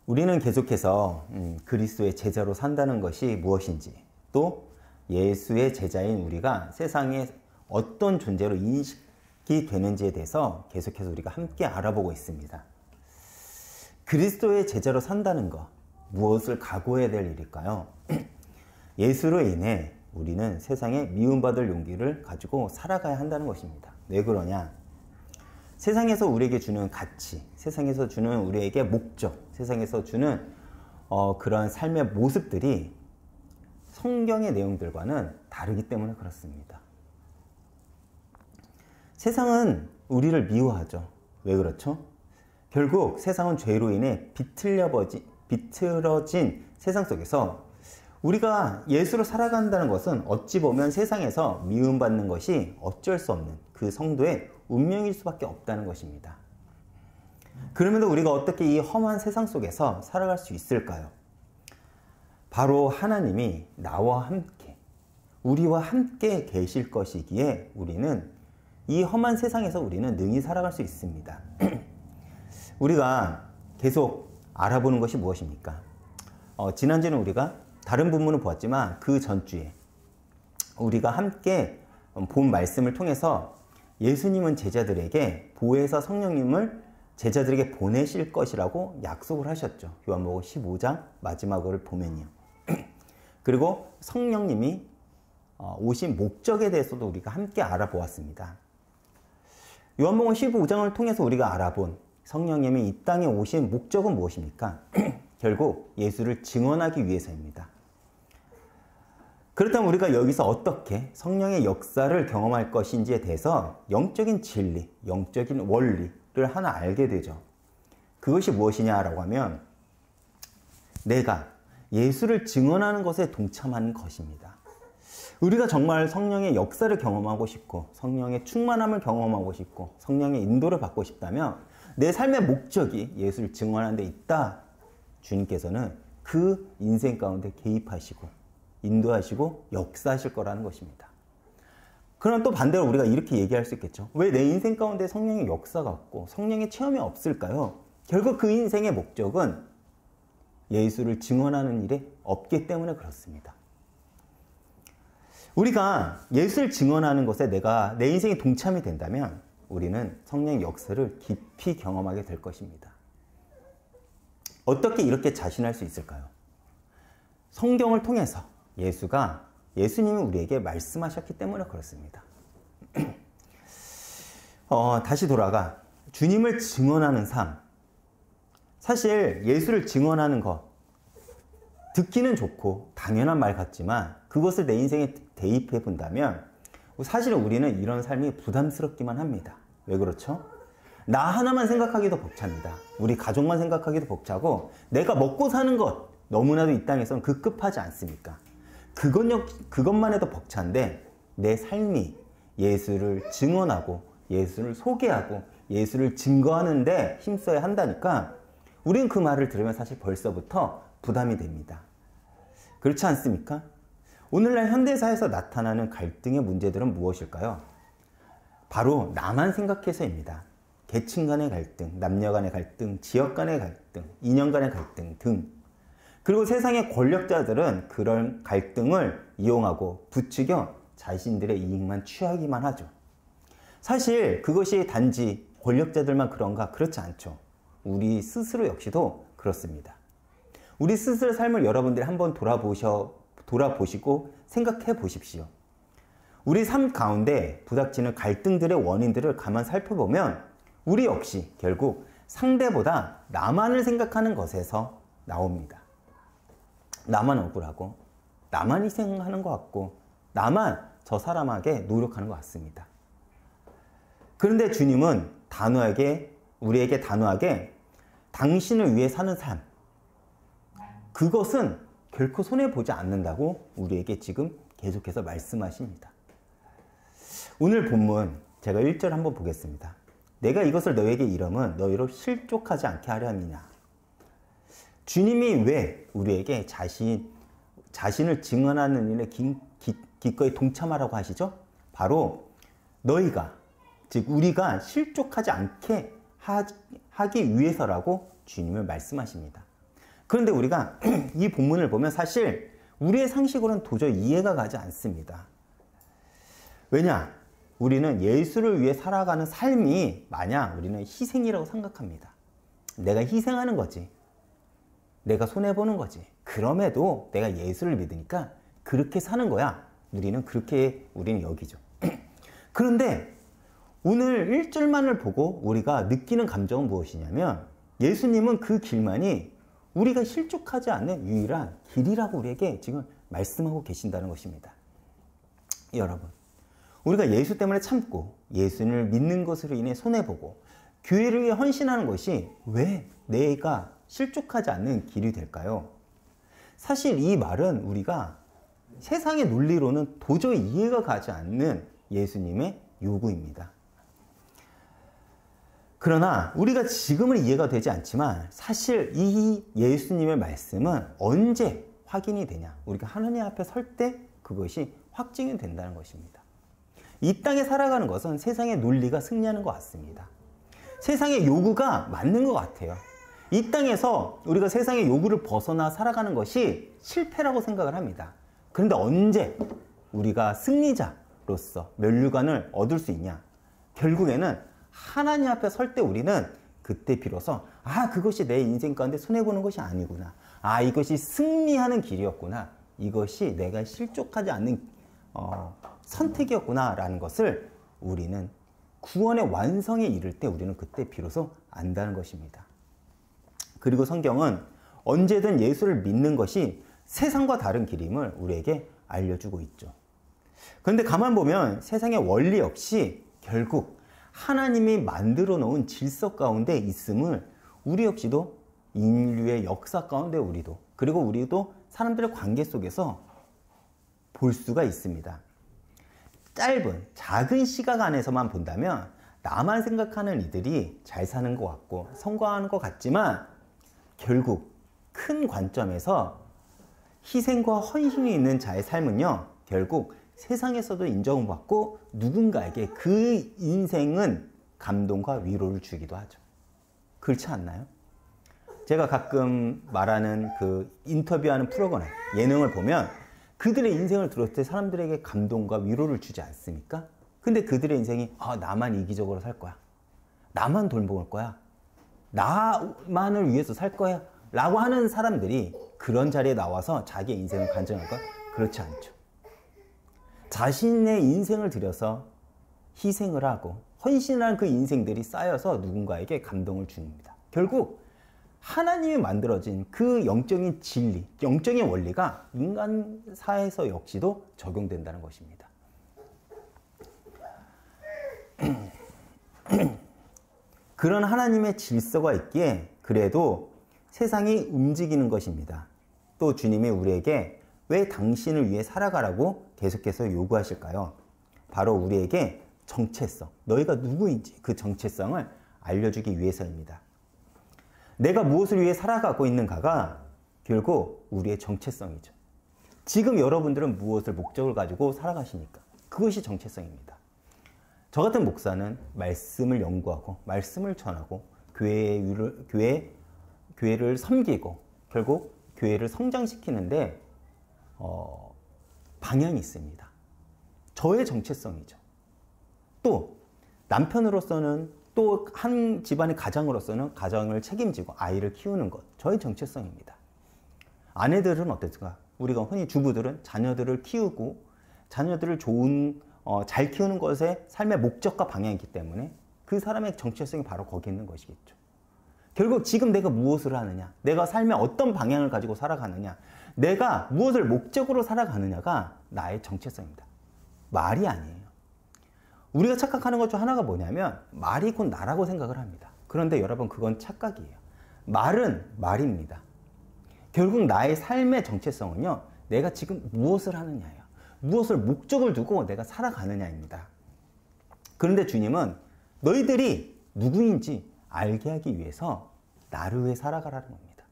우리는 계속해서 그리스도의 제자로 산다는 것이 무엇인지, 또 예수의 제자인 우리가 세상에 어떤 존재로 인식이 되는지에 대해서 계속해서 우리가 함께 알아보고 있습니다. 그리스도의 제자로 산다는 것, 무엇을 각오해야 될 일일까요? 예수로 인해 우리는 세상에 미움받을 용기를 가지고 살아가야 한다는 것입니다. 왜 그러냐? 세상에서 우리에게 주는 가치, 세상에서 주는 우리에게 목적, 세상에서 주는 그런 삶의 모습들이 성경의 내용들과는 다르기 때문에 그렇습니다. 세상은 우리를 미워하죠. 왜 그렇죠? 결국 세상은 죄로 인해 비틀어진 세상 속에서 우리가 예수로 살아간다는 것은 어찌 보면 세상에서 미움받는 것이 어쩔 수 없는 그 성도의 운명일 수밖에 없다는 것입니다. 그러면도 우리가 어떻게 이 험한 세상 속에서 살아갈 수 있을까요? 바로 하나님이 나와 함께, 우리와 함께 계실 것이기에 우리는 이 험한 세상에서 우리는 능히 살아갈 수 있습니다. 우리가 계속 알아보는 것이 무엇입니까? 지난주에는 우리가 다른 본문을 보았지만 그 전주에 우리가 함께 본 말씀을 통해서 예수님은 제자들에게 보혜사 성령님을 제자들에게 보내실 것이라고 약속을 하셨죠. 요한복음 15장 마지막을 보면요. 그리고 성령님이 오신 목적에 대해서도 우리가 함께 알아보았습니다. 요한복음 15장을 통해서 우리가 알아본 성령님이 이 땅에 오신 목적은 무엇입니까? 결국 예수를 증언하기 위해서입니다. 그렇다면 우리가 여기서 어떻게 성령의 역사를 경험할 것인지에 대해서 영적인 진리, 영적인 원리를 하나 알게 되죠. 그것이 무엇이냐라고 하면 내가 예수를 증언하는 것에 동참하는 것입니다. 우리가 정말 성령의 역사를 경험하고 싶고 성령의 충만함을 경험하고 싶고 성령의 인도를 받고 싶다면 내 삶의 목적이 예수를 증언하는 데 있다. 주님께서는 그 인생 가운데 개입하시고 인도하시고 역사하실 거라는 것입니다. 그럼 또 반대로 우리가 이렇게 얘기할 수 있겠죠. 왜 내 인생 가운데 성령의 역사가 없고 성령의 체험이 없을까요? 결국 그 인생의 목적은 예수를 증언하는 일에 없기 때문에 그렇습니다. 우리가 예수를 증언하는 것에 내가 내 인생에 동참이 된다면 우리는 성령의 역사를 깊이 경험하게 될 것입니다. 어떻게 이렇게 자신할 수 있을까요? 성경을 통해서 예수님이 우리에게 말씀하셨기 때문에 그렇습니다. 다시 돌아가 주님을 증언하는 삶. 사실 예수를 증언하는 것 듣기는 좋고 당연한 말 같지만 그것을 내 인생에 대입해 본다면 사실은 우리는 이런 삶이 부담스럽기만 합니다. 왜 그렇죠? 나 하나만 생각하기도 벅찹니다. 우리 가족만 생각하기도 벅차고 내가 먹고 사는 것 너무나도 이 땅에서는 급급하지 않습니까? 그것만 해도 벅찬데 내 삶이 예수를 증언하고 예수를 소개하고 예수를 증거하는데 힘써야 한다니까 우린 그 말을 들으면 사실 벌써부터 부담이 됩니다. 그렇지 않습니까? 오늘날 현대사에서 나타나는 갈등의 문제들은 무엇일까요? 바로 나만 생각해서입니다. 계층 간의 갈등, 남녀 간의 갈등, 지역 간의 갈등, 인연 간의 갈등 등. 그리고 세상의 권력자들은 그런 갈등을 이용하고 부추겨 자신들의 이익만 취하기만 하죠. 사실 그것이 단지 권력자들만 그런가? 그렇지 않죠. 우리 스스로 역시도 그렇습니다. 우리 스스로의 삶을 여러분들이 한번 돌아보시고 생각해 보십시오. 우리 삶 가운데 부닥치는 갈등들의 원인들을 가만 살펴보면 우리 역시 결국 상대보다 나만을 생각하는 것에서 나옵니다. 나만 억울하고 나만 희생하는 것 같고 나만 저 사람에게 노력하는 것 같습니다. 그런데 주님은 우리에게 단호하게 당신을 위해 사는 삶, 그것은 결코 손해보지 않는다고 우리에게 지금 계속해서 말씀하십니다. 오늘 본문 제가 1절 한번 보겠습니다. 내가 이것을 너에게 이름은 너희로 실족하지 않게 하려 함이냐. 주님이 왜 우리에게 자신을 증언하는 일에 기꺼이 동참하라고 하시죠? 바로 너희가, 즉 우리가 실족하지 않게 하기 위해서라고 주님을 말씀하십니다. 그런데 우리가 이 본문을 보면 사실 우리의 상식으로는 도저히 이해가 가지 않습니다. 왜냐? 우리는 예수를 위해 살아가는 삶이 마냥 우리는 희생이라고 생각합니다. 내가 희생하는 거지. 내가 손해보는 거지. 그럼에도 내가 예수를 믿으니까 그렇게 사는 거야. 우리는 여기죠. 그런데 오늘 1절만을 보고 우리가 느끼는 감정은 무엇이냐면 예수님은 그 길만이 우리가 실족하지 않는 유일한 길이라고 우리에게 지금 말씀하고 계신다는 것입니다. 여러분, 우리가 예수 때문에 참고 예수를 믿는 것으로 인해 손해보고 교회를 위해 헌신하는 것이 왜 내가 실족하지 않는 길이 될까요? 사실 이 말은 우리가 세상의 논리로는 도저히 이해가 가지 않는 예수님의 요구입니다. 그러나 우리가 지금은 이해가 되지 않지만 사실 이 예수님의 말씀은 언제 확인이 되냐? 우리가 하느님 앞에 설 때 그것이 확증이 된다는 것입니다. 이 땅에 살아가는 것은 세상의 논리가 승리하는 것 같습니다. 세상의 요구가 맞는 것 같아요. 이 땅에서 우리가 세상의 요구를 벗어나 살아가는 것이 실패라고 생각을 합니다. 그런데 언제 우리가 승리자로서 면류관을 얻을 수 있냐? 결국에는 하나님 앞에 설 때 우리는 그때 비로소 그것이 내 인생 가운데 손해보는 것이 아니구나. 이것이 승리하는 길이었구나. 이것이 내가 실족하지 않는 선택이었구나 라는 것을 우리는 구원의 완성에 이를 때 우리는 그때 비로소 안다는 것입니다. 그리고 성경은 언제든 예수를 믿는 것이 세상과 다른 길임을 우리에게 알려주고 있죠. 그런데 가만 보면 세상의 원리 역시 결국 하나님이 만들어 놓은 질서 가운데 있음을 우리 역시도 인류의 역사 가운데 그리고 우리도 사람들의 관계 속에서 볼 수가 있습니다. 작은 시각 안에서만 본다면 나만 생각하는 이들이 잘 사는 것 같고 성공하는 것 같지만 결국 큰 관점에서 희생과 헌신이 있는 자의 삶은요, 결국 세상에서도 인정받고 누군가에게 그 인생은 감동과 위로를 주기도 하죠. 그렇지 않나요? 제가 가끔 말하는 그 인터뷰하는 프로그램, 예능을 보면 그들의 인생을 들었을 때 사람들에게 감동과 위로를 주지 않습니까? 근데 그들의 인생이 나만 이기적으로 살 거야. 나만 돈 모을 거야. 나만을 위해서 살 거야. 라고 하는 사람들이 그런 자리에 나와서 자기의 인생을 간증할까? 그렇지 않죠. 자신의 인생을 들여서 희생을 하고 헌신한 그 인생들이 쌓여서 누군가에게 감동을 줍니다. 결국 하나님이 만들어진 그 영적인 진리, 영적인 원리가 인간사에서 역시도 적용된다는 것입니다. 그런 하나님의 질서가 있기에 그래도 세상이 움직이는 것입니다. 또 주님이 우리에게 왜 당신을 위해 살아가라고 계속해서 요구하실까요? 바로 우리에게 정체성, 너희가 누구인지 그 정체성을 알려주기 위해서입니다. 내가 무엇을 위해 살아가고 있는가가 결국 우리의 정체성이죠. 지금 여러분들은 무엇을 목적을 가지고 살아가십니까? 그것이 정체성입니다. 저 같은 목사는 말씀을 연구하고 말씀을 전하고 교회를 섬기고 결국 교회를 성장시키는데 방향이 있습니다. 저의 정체성이죠. 또 남편으로서는 또 한 집안의 가장으로서는 가정을 책임지고 아이를 키우는 것, 저의 정체성입니다. 아내들은 어땠을까? 우리가 흔히 주부들은 자녀들을 키우고 자녀들을 잘 키우는 것에 삶의 목적과 방향이 있기 때문에 그 사람의 정체성이 바로 거기 있는 것이겠죠. 결국 지금 내가 무엇을 하느냐, 내가 삶의 어떤 방향을 가지고 살아가느냐, 내가 무엇을 목적으로 살아가느냐가 나의 정체성입니다. 말이 아니에요. 우리가 착각하는 것 중 하나가 뭐냐면 말이 곧 나라고 생각을 합니다. 그런데 여러분, 그건 착각이에요. 말은 말입니다. 결국 나의 삶의 정체성은요, 내가 지금 무엇을 하느냐예요. 무엇을 목적을 두고 내가 살아가느냐입니다. 그런데 주님은 너희들이 누구인지 알게 하기 위해서 나를 위해 살아가라는 겁니다.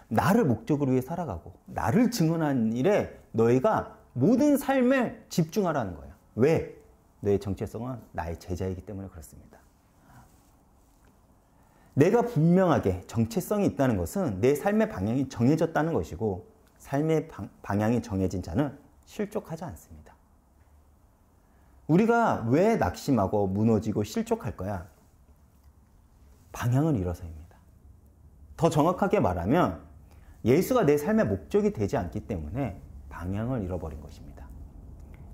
나를 목적으로 위해 살아가고 나를 증언하는 일에 너희가 모든 삶에 집중하라는 거예요. 왜? 너의 정체성은 나의 제자이기 때문에 그렇습니다. 내가 분명하게 정체성이 있다는 것은 내 삶의 방향이 정해졌다는 것이고, 삶의 방향이 정해진 자는 실족하지 않습니다. 우리가 왜 낙심하고 무너지고 실족할 거야? 방향을 잃어서입니다. 더 정확하게 말하면 예수가 내 삶의 목적이 되지 않기 때문에 방향을 잃어버린 것입니다.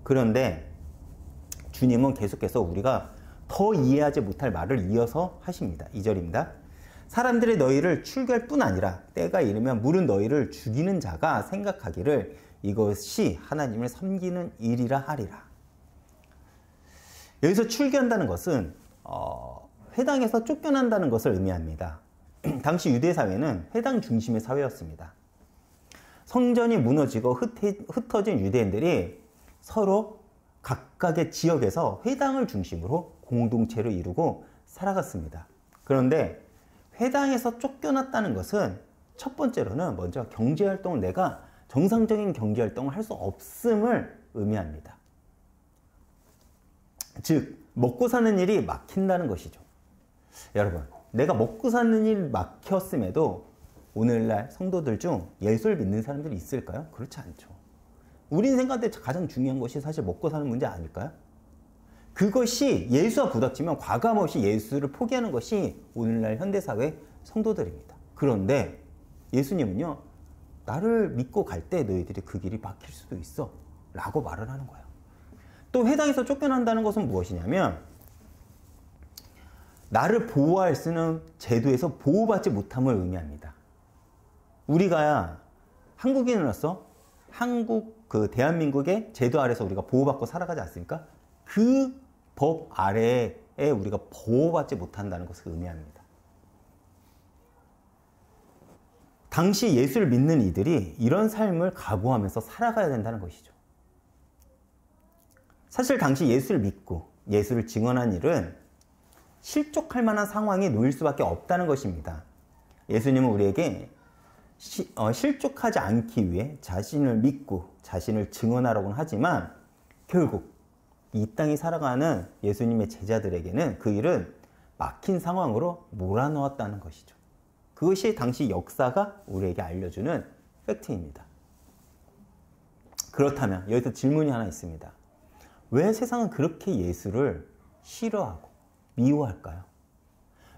그런데 주님은 계속해서 우리가 더 이해하지 못할 말을 이어서 하십니다. 2절입니다. 사람들이 너희를 출교할 뿐 아니라 때가 이르면 물은 너희를 죽이는 자가 생각하기를 이것이 하나님을 섬기는 일이라 하리라. 여기서 출교한다는 것은 회당에서 쫓겨난다는 것을 의미합니다. 당시 유대 사회는 회당 중심의 사회였습니다. 성전이 무너지고 흩어진 유대인들이 서로 각각의 지역에서 회당을 중심으로 공동체를 이루고 살아갔습니다. 그런데 회당에서 쫓겨났다는 것은 첫 번째로는 먼저 경제활동을 내가 정상적인 경제활동을 할 수 없음을 의미합니다. 즉 먹고 사는 일이 막힌다는 것이죠. 여러분, 내가 먹고 사는 일 막혔음에도 오늘날 성도들 중 예수를 믿는 사람들이 있을까요? 그렇지 않죠. 우리 인생 가운데 가장 중요한 것이 사실 먹고 사는 문제 아닐까요? 그것이 예수와 부닥치면 과감없이 예수를 포기하는 것이 오늘날 현대사회 성도들입니다. 그런데 예수님은요, 나를 믿고 갈 때 너희들이 그 길이 막힐 수도 있어 라고 말을 하는 거예요. 또 회당에서 쫓겨난다는 것은 무엇이냐면 나를 보호할 수 있는 제도에서 보호받지 못함을 의미합니다. 우리가 한국인으로서 대한민국의 제도 아래서 우리가 보호받고 살아가지 않습니까? 그 법 아래에 우리가 보호받지 못한다는 것을 의미합니다. 당시 예수를 믿는 이들이 이런 삶을 각오하면서 살아가야 된다는 것이죠. 사실 당시 예수를 믿고 예수를 증언한 일은 실족할 만한 상황에 놓일 수밖에 없다는 것입니다. 예수님은 우리에게 실족하지 않기 위해 자신을 믿고 자신을 증언하라고는 하지만 결국 이 땅에 살아가는 예수님의 제자들에게는 그 일은 막힌 상황으로 몰아넣었다는 것이죠. 그것이 당시 역사가 우리에게 알려주는 팩트입니다. 그렇다면 여기서 질문이 하나 있습니다. 왜 세상은 그렇게 예수를 싫어하고 미워할까요?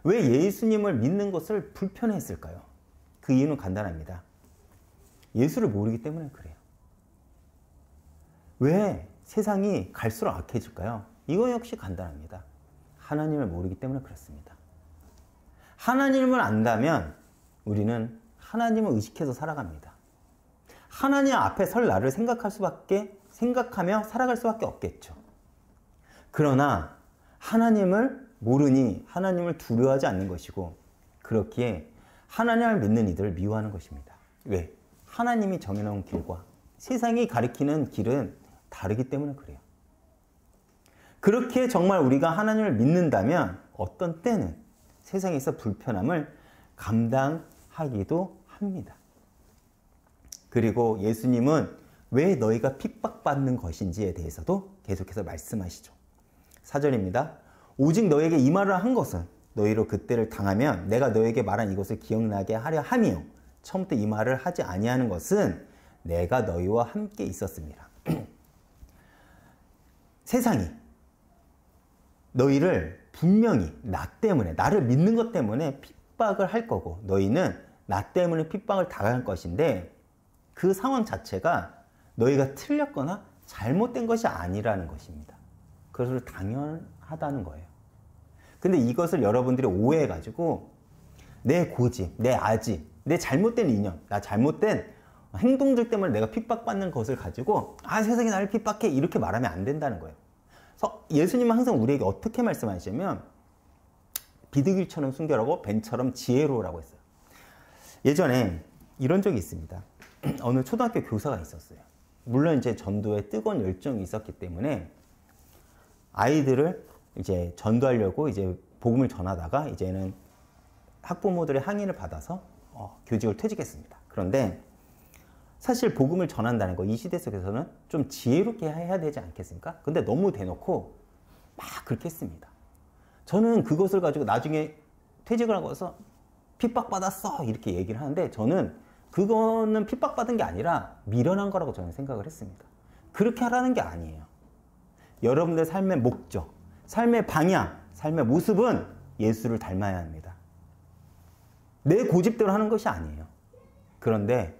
왜 예수님을 믿는 것을 불편해했을까요? 그 이유는 간단합니다. 예수를 모르기 때문에 그래요. 왜 세상이 갈수록 악해질까요? 이거 역시 간단합니다. 하나님을 모르기 때문에 그렇습니다. 하나님을 안다면 우리는 하나님을 의식해서 살아갑니다. 하나님 앞에 설 나를 생각하며 살아갈 수밖에 없겠죠. 그러나 하나님을 모르니 하나님을 두려워하지 않는 것이고, 그렇기에 하나님을 믿는 이들을 미워하는 것입니다. 왜? 하나님이 정해놓은 길과 세상이 가리키는 길은 다르기 때문에 그래요. 그렇게 정말 우리가 하나님을 믿는다면 어떤 때는 세상에서 불편함을 감당하기도 합니다. 그리고 예수님은 왜 너희가 핍박받는 것인지에 대해서도 계속해서 말씀하시죠. 4절입니다. 오직 너에게 이 말을 한 것은 너희로 그때를 당하면 내가 너에게 말한 이것을 기억나게 하려 함이요. 처음부터 이 말을 하지 아니하는 것은 내가 너희와 함께 있었습니다. 세상이 너희를 분명히 나 때문에, 나를 믿는 것 때문에 핍박을 할 거고, 너희는 나 때문에 핍박을 당할 것인데 그 상황 자체가 너희가 틀렸거나 잘못된 것이 아니라는 것입니다. 그것을 당연하다는 거예요. 근데 이것을 여러분들이 오해해가지고 내 고집, 내 아집, 내 잘못된 이념, 나 잘못된 행동들 때문에 내가 핍박받는 것을 가지고 세상이 나를 핍박해 이렇게 말하면 안 된다는 거예요. 그래서 예수님은 항상 우리에게 어떻게 말씀하시냐면 비둘기처럼 순결하고 뱀처럼 지혜로우라고 했어요. 예전에 이런 적이 있습니다. 어느 초등학교 교사가 있었어요. 물론 이제 전도에 뜨거운 열정이 있었기 때문에 아이들을 이제 전도하려고 이제 복음을 전하다가 이제는 학부모들의 항의를 받아서 교직을 퇴직했습니다. 그런데 사실 복음을 전한다는 거 이 시대 속에서는 좀 지혜롭게 해야 되지 않겠습니까? 근데 너무 대놓고 막 그렇게 했습니다. 저는 그것을 가지고 나중에 퇴직을 하고서 핍박받았어 이렇게 얘기를 하는데 저는 그거는 핍박받은 게 아니라 미련한 거라고 저는 생각을 했습니다. 그렇게 하라는 게 아니에요. 여러분들 삶의 목적, 삶의 방향, 삶의 모습은 예수를 닮아야 합니다. 내 고집대로 하는 것이 아니에요. 그런데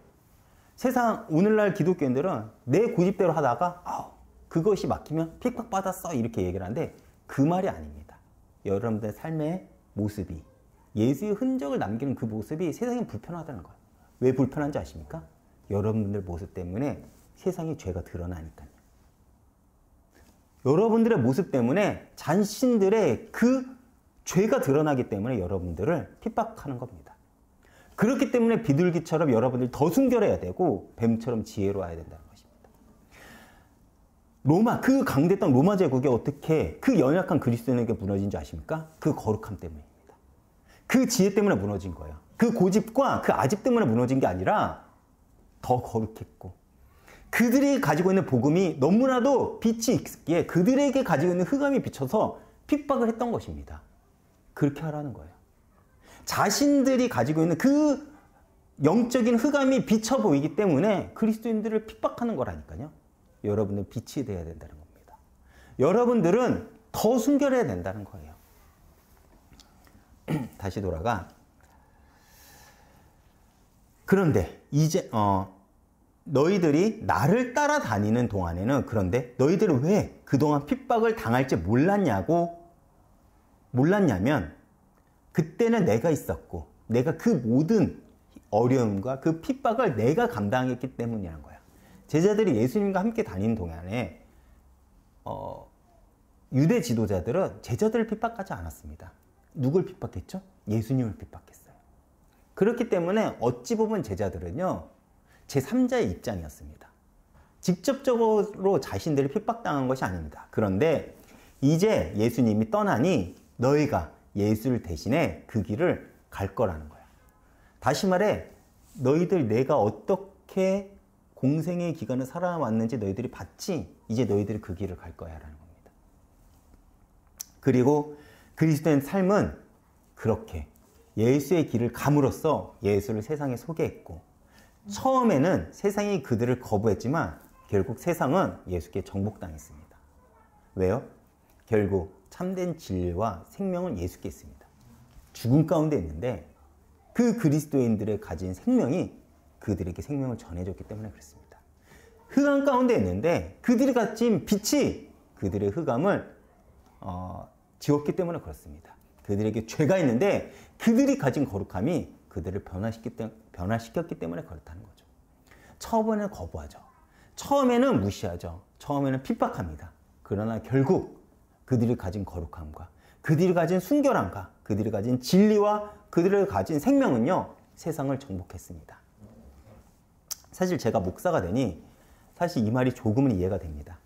세상 오늘날 기독교인들은 내 고집대로 하다가 그것이 막히면 핍박받았어 이렇게 얘기를 하는데 그 말이 아닙니다. 여러분들의 삶의 모습이 예수의 흔적을 남기는 그 모습이 세상에 불편하다는 거예요. 왜 불편한지 아십니까? 여러분들 모습 때문에 세상에 죄가 드러나니까요. 여러분들의 모습 때문에 자신들의 그 죄가 드러나기 때문에 여러분들을 핍박하는 겁니다. 그렇기 때문에 비둘기처럼 여러분들이 더 순결해야 되고 뱀처럼 지혜로워야 된다는 것입니다. 로마, 그 강대땅 로마 제국이 어떻게 그 연약한 그리스도인에게 무너진 줄 아십니까? 그 거룩함 때문입니다. 그 지혜 때문에 무너진 거예요. 그 고집과 그 아집 때문에 무너진 게 아니라 더 거룩했고 그들이 가지고 있는 복음이 너무나도 빛이 있기에 그들에게 가지고 있는 흑암이 비쳐서 핍박을 했던 것입니다. 그렇게 하라는 거예요. 자신들이 가지고 있는 그 영적인 흑암이 비쳐 보이기 때문에 그리스도인들을 핍박하는 거라니까요. 여러분은 빛이 되어야 된다는 겁니다. 여러분들은 더 순결해야 된다는 거예요. 다시 돌아가. 그런데 이제 너희들이 나를 따라다니는 동안에는 그런데 너희들은 왜 그동안 핍박을 당할지 몰랐냐면 그때는 내가 있었고 내가 그 모든 어려움과 그 핍박을 내가 감당했기 때문이란 거야. 제자들이 예수님과 함께 다니는 동안에 유대 지도자들은 제자들을 핍박하지 않았습니다. 누굴 핍박했죠? 예수님을 핍박했어요. 그렇기 때문에 어찌 보면 제자들은요 제3자의 입장이었습니다. 직접적으로 자신들이 핍박당한 것이 아닙니다. 그런데 이제 예수님이 떠나니 너희가 예수를 대신해 그 길을 갈 거라는 거야. 다시 말해 너희들 내가 어떻게 공생의 기간을 살아왔는지 너희들이 봤지? 이제 너희들이 그 길을 갈 거야 라는 겁니다. 그리고 그리스도인 삶은 그렇게 예수의 길을 감으로써 예수를 세상에 소개했고 처음에는 세상이 그들을 거부했지만 결국 세상은 예수께 정복당했습니다. 왜요? 결국 참된 진리와 생명은 예수께 있습니다. 죽음 가운데 있는데 그 그리스도인들의 가진 생명이 그들에게 생명을 전해줬기 때문에 그렇습니다. 흑암 가운데 있는데 그들이 가진 빛이 그들의 흑암을 지웠기 때문에 그렇습니다. 그들에게 죄가 있는데 그들이 가진 거룩함이 그들을 변화시켰기 때문에 그렇다는 거죠. 처음에는 거부하죠. 처음에는 무시하죠. 처음에는 핍박합니다. 그러나 결국 그들이 가진 거룩함과 그들이 가진 순결함과 그들이 가진 진리와 그들이 가진 생명은요 세상을 정복했습니다. 사실 제가 목사가 되니 사실 이 말이 조금은 이해가 됩니다.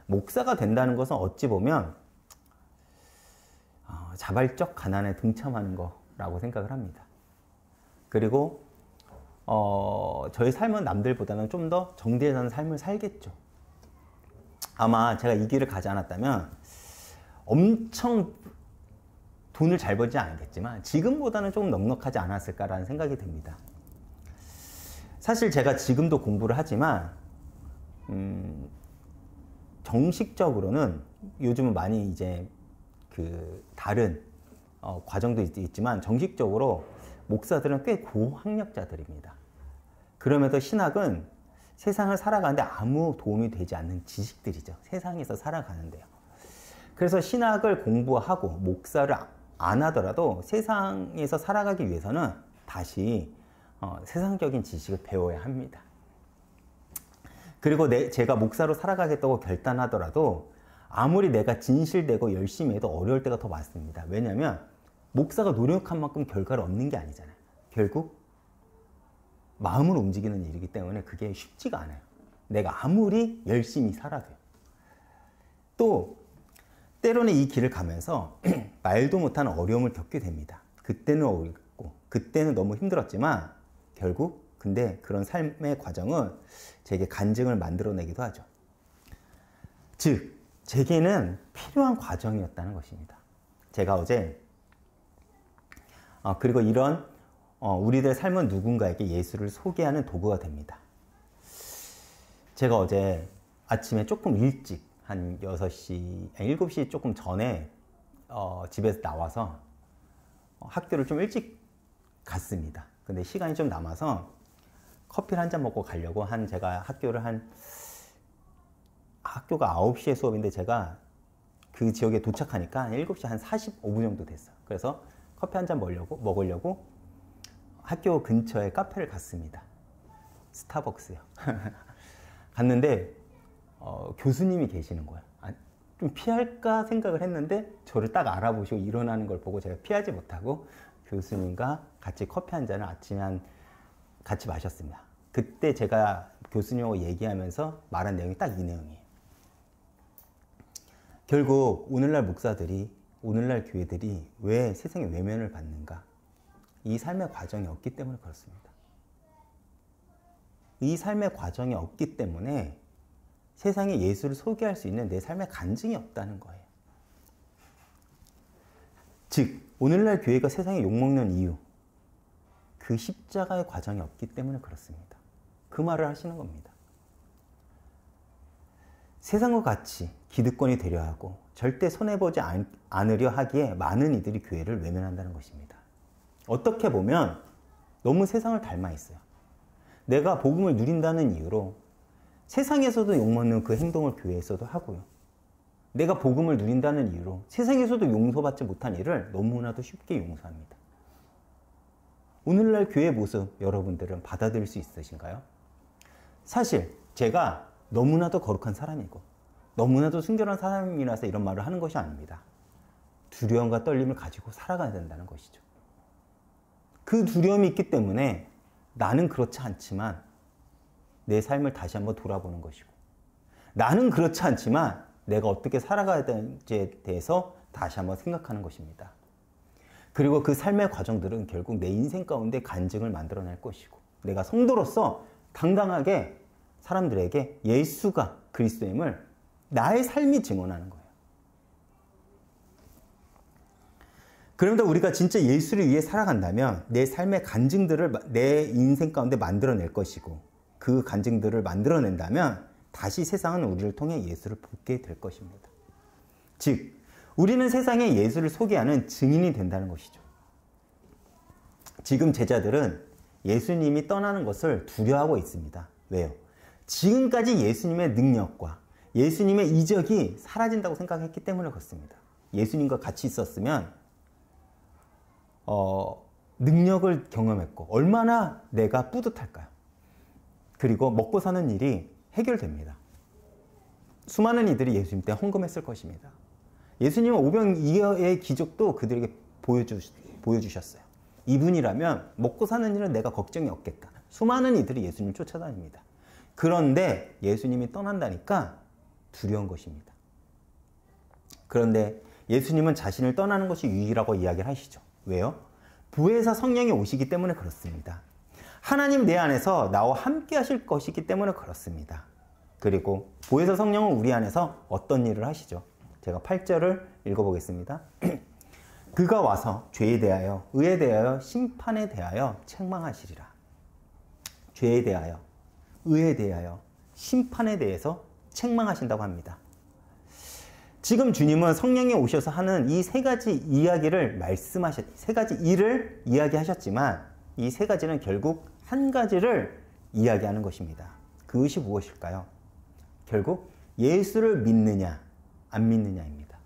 목사가 된다는 것은 어찌 보면 자발적 가난에 동참하는 거라고 생각을 합니다. 그리고 저의 삶은 남들보다는 좀 더 정제된 삶을 살겠죠. 아마 제가 이 길을 가지 않았다면 엄청 돈을 잘 벌지 않았겠지만 지금보다는 조금 넉넉하지 않았을까라는 생각이 듭니다. 사실 제가 지금도 공부를 하지만 정식적으로는 요즘은 많이 이제 그 다른 과정도 있지만 정식적으로 목사들은 꽤 고학력자들입니다. 그럼에도 신학은 세상을 살아가는데 아무 도움이 되지 않는 지식들이죠. 세상에서 살아가는데요. 그래서 신학을 공부하고 목사를 안 하더라도 세상에서 살아가기 위해서는 다시 세상적인 지식을 배워야 합니다. 그리고 제가 목사로 살아가겠다고 결단하더라도 아무리 내가 진실되고 열심히 해도 어려울 때가 더 많습니다. 왜냐하면 목사가 노력한 만큼 결과를 얻는 게 아니잖아요. 결국 마음을 움직이는 일이기 때문에 그게 쉽지가 않아요. 내가 아무리 열심히 살아도요. 또 때로는 이 길을 가면서 말도 못하는 어려움을 겪게 됩니다. 그때는 어렵고 그때는 너무 힘들었지만 결국 근데 그런 삶의 과정은 제게 간증을 만들어내기도 하죠. 즉 제게는 필요한 과정이었다는 것입니다. 제가 어제 그리고 이런 우리들의 삶은 누군가에게 예수를 소개하는 도구가 됩니다. 제가 어제 아침에 조금 일찍 한 6시, 7시 조금 전에 집에서 나와서 학교를 좀 일찍 갔습니다. 근데 시간이 좀 남아서 커피를 한 잔 먹고 가려고 제가 학교가 9시에 수업인데 제가 그 지역에 도착하니까 7시 한 45분 정도 됐어요. 그래서 커피 한 잔 먹으려고 학교 근처에 카페를 갔습니다. 스타벅스요. 갔는데 교수님이 계시는 거예요. 좀 피할까 생각을 했는데 저를 딱 알아보시고 일어나는 걸 보고 제가 피하지 못하고 교수님과 같이 커피 한 잔을 아침에 같이 마셨습니다. 그때 제가 교수님하고 얘기하면서 말한 내용이 딱 이 내용이에요. 결국 오늘날 목사들이, 오늘날 교회들이 왜 세상에 외면을 받는가? 이 삶의 과정이 없기 때문에 그렇습니다. 이 삶의 과정이 없기 때문에 세상에 예수를 소개할 수 있는 내 삶의 간증이 없다는 거예요. 즉, 오늘날 교회가 세상에 욕먹는 이유, 그 십자가의 과정이 없기 때문에 그렇습니다. 그 말을 하시는 겁니다. 세상과 같이 기득권이 되려 하고 절대 손해보지 않으려 하기에 많은 이들이 교회를 외면한다는 것입니다. 어떻게 보면 너무 세상을 닮아 있어요. 내가 복음을 누린다는 이유로 세상에서도 욕먹는 그 행동을 교회에서도 하고요. 내가 복음을 누린다는 이유로 세상에서도 용서받지 못한 일을 너무나도 쉽게 용서합니다. 오늘날 교회의 모습 여러분들은 받아들일 수 있으신가요? 사실 제가 너무나도 거룩한 사람이고 너무나도 순결한 사람이라서 이런 말을 하는 것이 아닙니다. 두려움과 떨림을 가지고 살아가야 된다는 것이죠. 그 두려움이 있기 때문에 나는 그렇지 않지만 내 삶을 다시 한번 돌아보는 것이고, 나는 그렇지 않지만 내가 어떻게 살아가야 되는지에 대해서 다시 한번 생각하는 것입니다. 그리고 그 삶의 과정들은 결국 내 인생 가운데 간증을 만들어낼 것이고, 내가 성도로서 당당하게 사람들에게 예수가 그리스도임을 나의 삶이 증언하는 거예요. 그런데 우리가 진짜 예수를 위해 살아간다면 내 삶의 간증들을 내 인생 가운데 만들어낼 것이고, 그 간증들을 만들어낸다면 다시 세상은 우리를 통해 예수를 보게 될 것입니다. 즉, 우리는 세상에 예수를 소개하는 증인이 된다는 것이죠. 지금 제자들은 예수님이 떠나는 것을 두려워하고 있습니다. 왜요? 지금까지 예수님의 능력과 예수님의 이적이 사라진다고 생각했기 때문에 그렇습니다. 예수님과 같이 있었으면 능력을 경험했고 얼마나 내가 뿌듯할까요? 그리고 먹고 사는 일이 해결됩니다. 수많은 이들이 예수님 때 헌금했을 것입니다. 예수님은 오병이어의 기적도 그들에게 보여주셨어요. 이분이라면 먹고 사는 일은 내가 걱정이 없겠다. 수많은 이들이 예수님을 쫓아다닙니다. 그런데 예수님이 떠난다니까 두려운 것입니다. 그런데 예수님은 자신을 떠나는 것이 유일하고 이야기를 하시죠. 왜요? 부에서 성령이 오시기 때문에 그렇습니다. 하나님 내 안에서 나와 함께 하실 것이기 때문에 그렇습니다. 그리고 부에서 성령은 우리 안에서 어떤 일을 하시죠? 제가 8절을 읽어보겠습니다. 그가 와서 죄에 대하여, 의에 대하여, 심판에 대하여 책망하시리라. 죄에 대하여, 의에 대하여, 심판에 대해서 책망하신다고 합니다. 지금 주님은 성령이 오셔서 하는 이 세 가지 이야기를 세 가지 일을 이야기하셨지만 이 세 가지는 결국 한 가지를 이야기하는 것입니다. 그것이 무엇일까요? 결국 예수를 믿느냐 안 믿느냐입니다.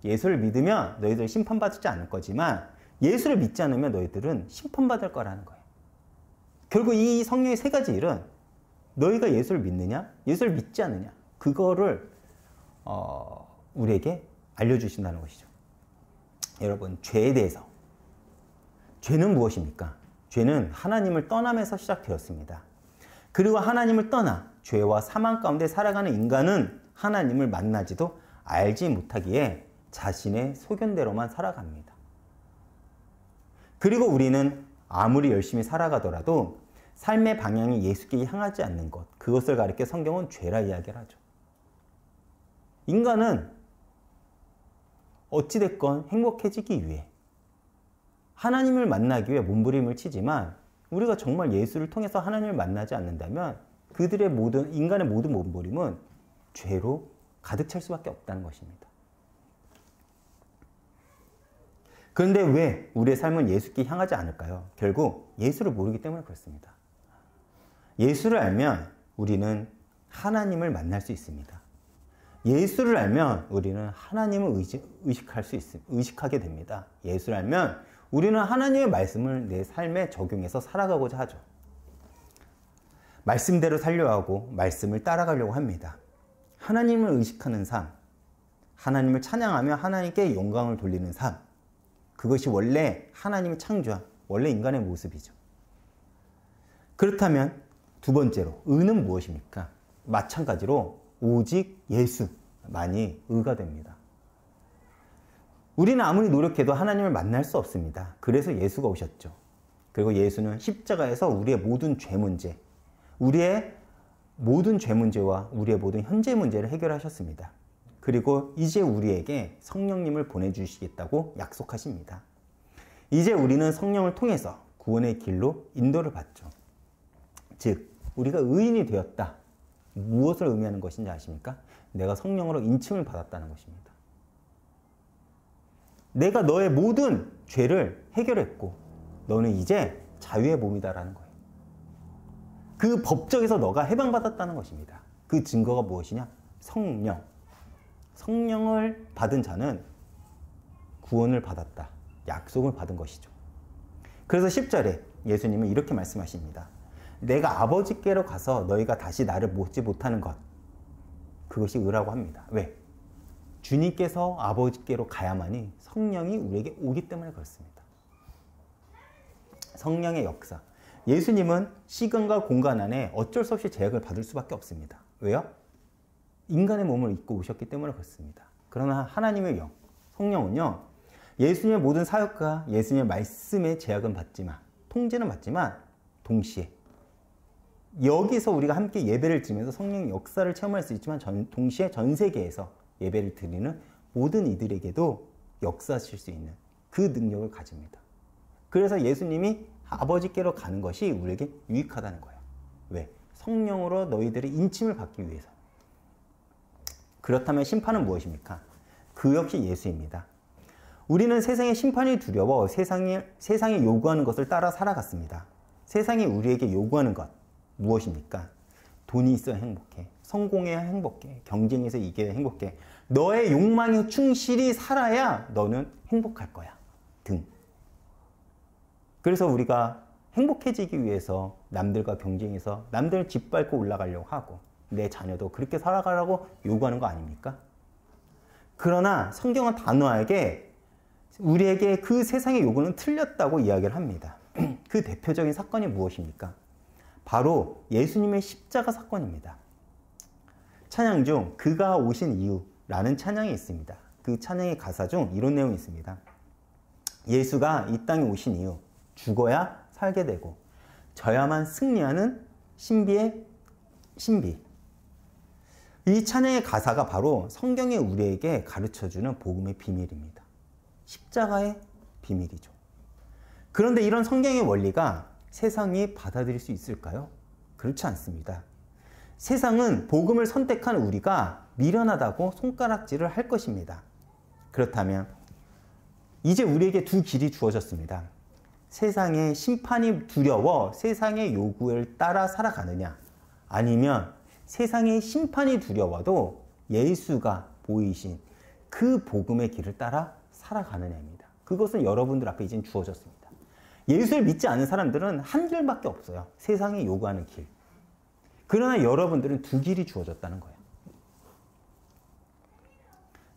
예수를 믿으면 너희들 심판받지 않을 거지만 예수를 믿지 않으면 너희들은 심판받을 거라는 거예요. 결국 이 성령의 세 가지 일은 너희가 예수를 믿느냐 예수를 믿지 않느냐 그거를 우리에게 알려주신다는 것이죠. 여러분, 죄에 대해서, 죄는 무엇입니까? 죄는 하나님을 떠나면서 시작되었습니다. 그리고 하나님을 떠나 죄와 사망 가운데 살아가는 인간은 하나님을 만나지도 알지 못하기에 자신의 소견대로만 살아갑니다. 그리고 우리는 아무리 열심히 살아가더라도 삶의 방향이 예수께 향하지 않는 것, 그것을 가리켜 성경은 죄라 이야기를 하죠. 인간은 어찌됐건 행복해지기 위해 하나님을 만나기 위해 몸부림을 치지만 우리가 정말 예수를 통해서 하나님을 만나지 않는다면 그들의 인간의 모든 몸부림은 죄로 가득 찰 수밖에 없다는 것입니다. 그런데 왜 우리의 삶은 예수께 향하지 않을까요? 결국 예수를 모르기 때문에 그렇습니다. 예수를 알면 우리는 하나님을 만날 수 있습니다. 예수를 알면 우리는 하나님을 의식하게 됩니다. 예수를 알면 우리는 하나님의 말씀을 내 삶에 적용해서 살아가고자 하죠. 말씀대로 살려고 하고 말씀을 따라가려고 합니다. 하나님을 의식하는 삶, 하나님을 찬양하며 하나님께 영광을 돌리는 삶, 그것이 원래 하나님이 창조한 원래 인간의 모습이죠. 그렇다면 두 번째로 의는 무엇입니까? 마찬가지로 오직 예수만이 의가 됩니다. 우리는 아무리 노력해도 하나님을 만날 수 없습니다. 그래서 예수가 오셨죠. 그리고 예수는 십자가에서 우리의 모든 죄 문제, 우리의 모든 죄 문제와 우리의 모든 현재 문제를 해결하셨습니다. 그리고 이제 우리에게 성령님을 보내주시겠다고 약속하십니다. 이제 우리는 성령을 통해서 구원의 길로 인도를 받죠. 즉, 우리가 의인이 되었다. 무엇을 의미하는 것인지 아십니까? 내가 성령으로 인침을 받았다는 것입니다. 내가 너의 모든 죄를 해결했고 너는 이제 자유의 몸이다라는 거예요. 그 법정에서 너가 해방받았다는 것입니다. 그 증거가 무엇이냐? 성령. 성령을 받은 자는 구원을 받았다. 약속을 받은 것이죠. 그래서 10절에 예수님은 이렇게 말씀하십니다. 내가 아버지께로 가서 너희가 다시 나를 보지 못하는 것. 그것이 의라고 합니다. 왜? 주님께서 아버지께로 가야만이 성령이 우리에게 오기 때문에 그렇습니다. 성령의 역사. 예수님은 시간과 공간 안에 어쩔 수 없이 제약을 받을 수밖에 없습니다. 왜요? 인간의 몸을 입고 오셨기 때문에 그렇습니다. 그러나 하나님의 영, 성령은요, 예수님의 모든 사역과 예수님의 말씀의 제약은 받지만, 통제는 받지만, 동시에 여기서 우리가 함께 예배를 드리면서 성령의 역사를 체험할 수 있지만 동시에 전 세계에서 예배를 드리는 모든 이들에게도 역사하실 수 있는 그 능력을 가집니다. 그래서 예수님이 아버지께로 가는 것이 우리에게 유익하다는 거예요. 왜? 성령으로 너희들의 인침을 받기 위해서. 그렇다면 심판은 무엇입니까? 그 역시 예수입니다. 우리는 세상의 심판이 두려워 세상이 요구하는 것을 따라 살아갔습니다. 세상이 우리에게 요구하는 것 무엇입니까? 돈이 있어야 행복해. 성공해야 행복해. 경쟁에서 이겨야 행복해. 너의 욕망에 충실히 살아야 너는 행복할 거야. 등. 그래서 우리가 행복해지기 위해서 남들과 경쟁해서 남들을 짓밟고 올라가려고 하고 내 자녀도 그렇게 살아가라고 요구하는 거 아닙니까? 그러나 성경은 단호하게 우리에게 그 세상의 요구는 틀렸다고 이야기를 합니다. 그 대표적인 사건이 무엇입니까? 바로 예수님의 십자가 사건입니다. 찬양 중 그가 오신 이유라는 찬양이 있습니다. 그 찬양의 가사 중 이런 내용이 있습니다. 예수가 이 땅에 오신 이유, 죽어야 살게 되고 져야만 승리하는 신비의 신비. 이 찬양의 가사가 바로 성경이 우리에게 가르쳐주는 복음의 비밀입니다. 십자가의 비밀이죠. 그런데 이런 성경의 원리가 세상이 받아들일 수 있을까요? 그렇지 않습니다. 세상은 복음을 선택한 우리가 미련하다고 손가락질을 할 것입니다. 그렇다면 이제 우리에게 두 길이 주어졌습니다. 세상의 심판이 두려워 세상의 요구를 따라 살아가느냐, 아니면 세상의 심판이 두려워도 예수가 보이신 그 복음의 길을 따라 살아가느냐입니다. 그것은 여러분들 앞에 이젠 주어졌습니다. 예수를 믿지 않는 사람들은 한 길밖에 없어요. 세상이 요구하는 길. 그러나 여러분들은 두 길이 주어졌다는 거예요.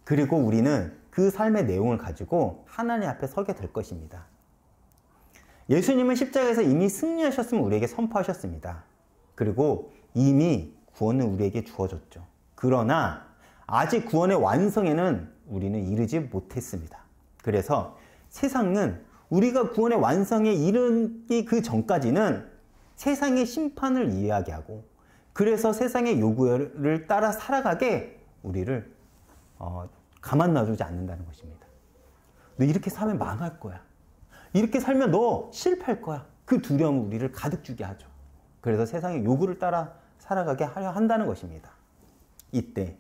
그리고 우리는 그 삶의 내용을 가지고 하나님 앞에 서게 될 것입니다. 예수님은 십자가에서 이미 승리하셨음을 우리에게 선포하셨습니다. 그리고 이미 구원은 우리에게 주어졌죠. 그러나 아직 구원의 완성에는 우리는 이르지 못했습니다. 그래서 세상은 우리가 구원의 완성에 이르기 그 전까지는 세상의 심판을 이야기하고 그래서 세상의 요구를 따라 살아가게 우리를 가만 놔두지 않는다는 것입니다. 너 이렇게 살면 망할 거야. 이렇게 살면 너 실패할 거야. 그 두려움은 우리를 가득 주게 하죠. 그래서 세상의 요구를 따라 살아가게 하려 한다는 것입니다. 이때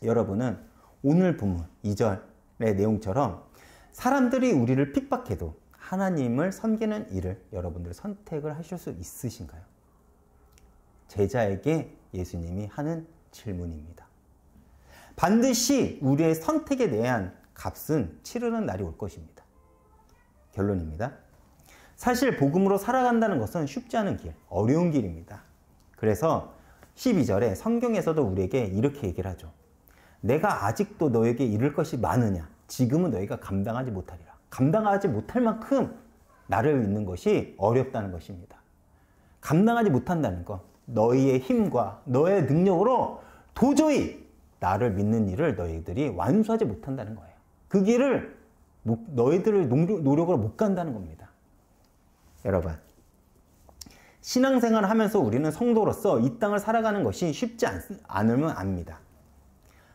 여러분은 오늘 본문 2절의 내용처럼 사람들이 우리를 핍박해도 하나님을 섬기는 일을 여러분들 선택을 하실 수 있으신가요? 제자에게 예수님이 하는 질문입니다. 반드시 우리의 선택에 대한 값은 치르는 날이 올 것입니다. 결론입니다. 사실 복음으로 살아간다는 것은 쉽지 않은 길, 어려운 길입니다. 그래서 12절에 성경에서도 우리에게 이렇게 얘기를 하죠. 내가 아직도 너에게 이를 것이 많으냐? 지금은 너희가 감당하지 못하리라. 감당하지 못할 만큼 나를 믿는 것이 어렵다는 것입니다. 감당하지 못한다는 것, 너희의 힘과 너의 능력으로 도저히 나를 믿는 일을 너희들이 완수하지 못한다는 거예요. 그 길을 너희들의 노력으로 못 간다는 겁니다. 여러분, 신앙생활을 하면서 우리는 성도로서 이 땅을 살아가는 것이 쉽지 않으면 압니다.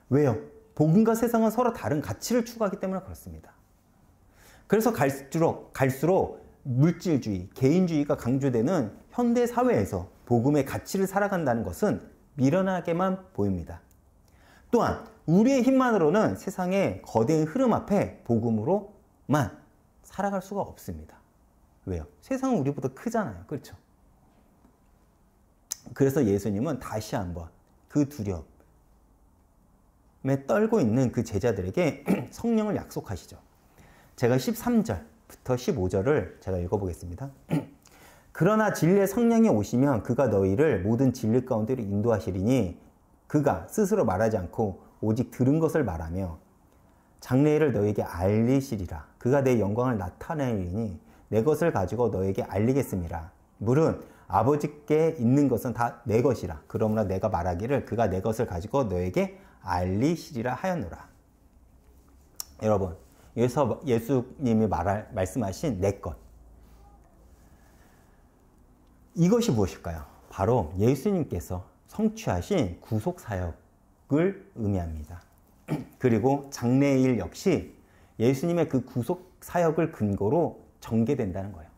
왜요? 복음과 세상은 서로 다른 가치를 추구하기 때문에 그렇습니다. 그래서 갈수록 물질주의, 개인주의가 강조되는 현대 사회에서 복음의 가치를 살아간다는 것은 미련하게만 보입니다. 또한 우리의 힘만으로는 세상의 거대한 흐름 앞에 복음으로만 살아갈 수가 없습니다. 왜요? 세상은 우리보다 크잖아요. 그렇죠? 그래서 예수님은 다시 한번 그 두려움에 떨고 있는 그 제자들에게 성령을 약속하시죠. 제가 13절부터 15절을 제가 읽어보겠습니다. 그러나 진리의 성령이 오시면 그가 너희를 모든 진리 가운데로 인도하시리니 그가 스스로 말하지 않고 오직 들은 것을 말하며 장래일을 너에게 알리시리라. 그가 내 영광을 나타내리니 내 것을 가지고 너에게 알리겠습니다. 물은 아버지께 있는 것은 다 내 것이라. 그러므로 내가 말하기를 그가 내 것을 가지고 너에게 알리시리라 하였노라. 여러분, 여기서 예수님이 말씀하신 내 것, 이것이 무엇일까요? 바로 예수님께서 성취하신 구속사역을 의미합니다. 그리고 장래일 역시 예수님의 그 구속사역을 근거로 전개된다는 거예요.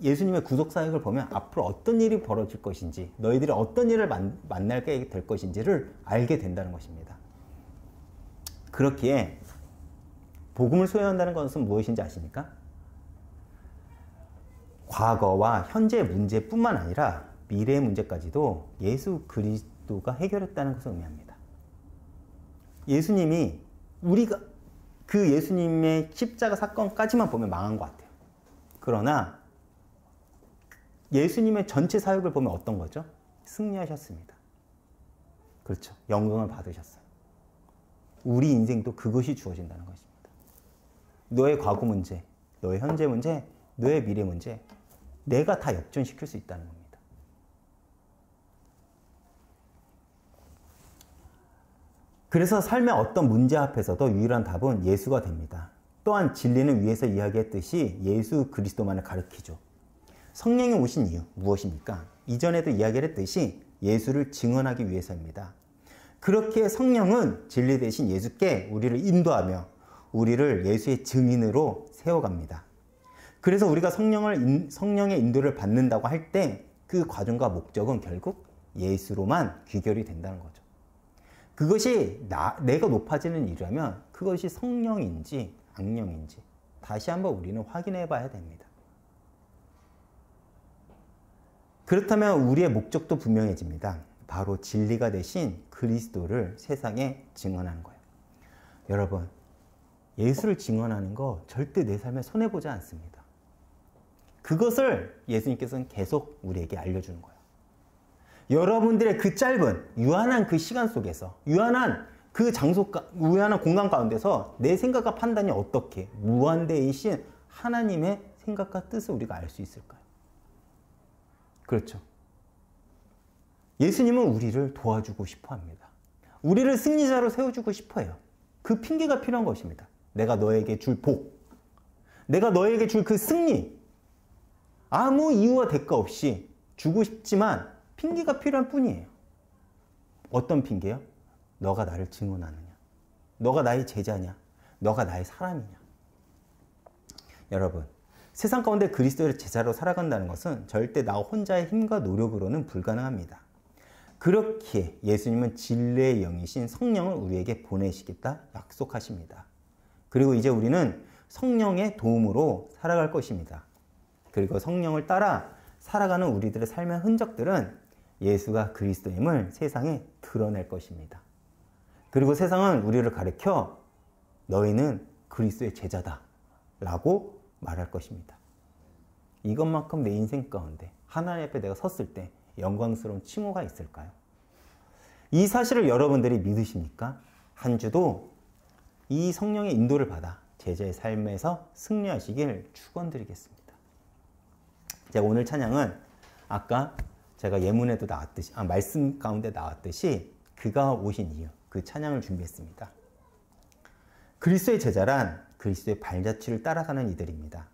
예수님의 구속사역을 보면 앞으로 어떤 일이 벌어질 것인지, 너희들이 어떤 일을 만나게 될 것인지를 알게 된다는 것입니다. 그렇기에 복음을 소유한다는 것은 무엇인지 아십니까? 과거와 현재의 문제뿐만 아니라 미래의 문제까지도 예수 그리스도가 해결했다는 것을 의미합니다. 예수님이 우리가 그 예수님의 십자가 사건까지만 보면 망한 것 같아요. 그러나 예수님의 전체 사역을 보면 어떤 거죠? 승리하셨습니다. 그렇죠. 영광을 받으셨어요. 우리 인생도 그것이 주어진다는 것입니다. 너의 과거 문제, 너의 현재 문제, 너의 미래 문제, 내가 다 역전시킬 수 있다는 겁니다. 그래서 삶의 어떤 문제 앞에서도 유일한 답은 예수가 됩니다. 또한 진리는 위에서 이야기했듯이 예수 그리스도만을 가리키죠. 성령이 오신 이유 무엇입니까? 이전에도 이야기를 했듯이 예수를 증언하기 위해서입니다. 그렇게 성령은 진리 대신 예수께 우리를 인도하며 우리를 예수의 증인으로 세워갑니다. 그래서 우리가 성령의 인도를 받는다고 할 때 그 과정과 목적은 결국 예수로만 귀결이 된다는 거죠. 그것이 내가 높아지는 일이라면 그것이 성령인지 악령인지 다시 한번 우리는 확인해 봐야 됩니다. 그렇다면 우리의 목적도 분명해집니다. 바로 진리가 되신 그리스도를 세상에 증언하는 거예요. 여러분, 예수를 증언하는 거 절대 내 삶에 손해보지 않습니다. 그것을 예수님께서는 계속 우리에게 알려주는 거예요. 여러분들의 그 짧은 유한한 그 시간 속에서 유한한 그 유한한 공간 가운데서 내 생각과 판단이 어떻게 무한대이신 하나님의 생각과 뜻을 우리가 알 수 있을까요? 그렇죠. 예수님은 우리를 도와주고 싶어 합니다. 우리를 승리자로 세워주고 싶어 해요. 그 핑계가 필요한 것입니다. 내가 너에게 줄 복, 내가 너에게 줄 그 승리, 아무 이유와 대가 없이 주고 싶지만 핑계가 필요한 뿐이에요. 어떤 핑계요? 너가 나를 증언하느냐? 너가 나의 제자냐? 너가 나의 사람이냐? 여러분, 세상 가운데 그리스도의 제자로 살아간다는 것은 절대 나 혼자의 힘과 노력으로는 불가능합니다. 그렇기에 예수님은 진리의 영이신 성령을 우리에게 보내시겠다 약속하십니다. 그리고 이제 우리는 성령의 도움으로 살아갈 것입니다. 그리고 성령을 따라 살아가는 우리들의 삶의 흔적들은 예수가 그리스도임을 세상에 드러낼 것입니다. 그리고 세상은 우리를 가르쳐 너희는 그리스도의 제자다 라고 말할 것입니다. 이것만큼 내 인생 가운데 하나님 앞에 내가 섰을 때 영광스러운 칭호가 있을까요? 이 사실을 여러분들이 믿으십니까? 한 주도 이 성령의 인도를 받아 제자의 삶에서 승리하시길 축원드리겠습니다. 제가 오늘 찬양은 아까 제가 예문에도 나왔듯이, 말씀 가운데 나왔듯이 그가 오신 이유, 그 찬양을 준비했습니다. 그리스도의 제자란 그리스도의 발자취를 따라가는 이들입니다.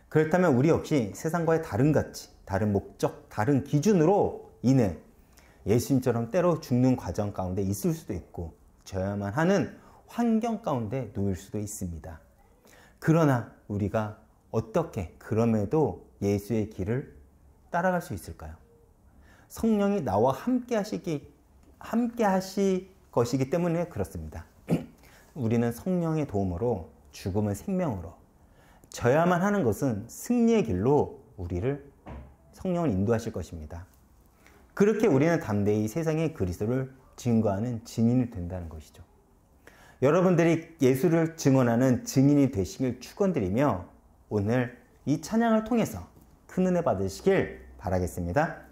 그렇다면 우리 역시 세상과의 다른 가치, 다른 목적, 다른 기준으로 인해 예수님처럼 때로 죽는 과정 가운데 있을 수도 있고 져야만 하는 환경 가운데 놓일 수도 있습니다. 그러나 우리가 어떻게 그럼에도 예수의 길을 따라갈 수 있을까요? 성령이 나와 함께 하실 것이기 때문에 그렇습니다. 우리는 성령의 도움으로 죽음을 생명으로, 져야만 하는 것은 승리의 길로 우리를 성령을 인도하실 것입니다. 그렇게 우리는 담대히 세상의 그리스도를 증거하는 증인이 된다는 것이죠. 여러분들이 예수를 증언하는 증인이 되시길 축원드리며 오늘 이 찬양을 통해서 큰 은혜 받으시길 바라겠습니다.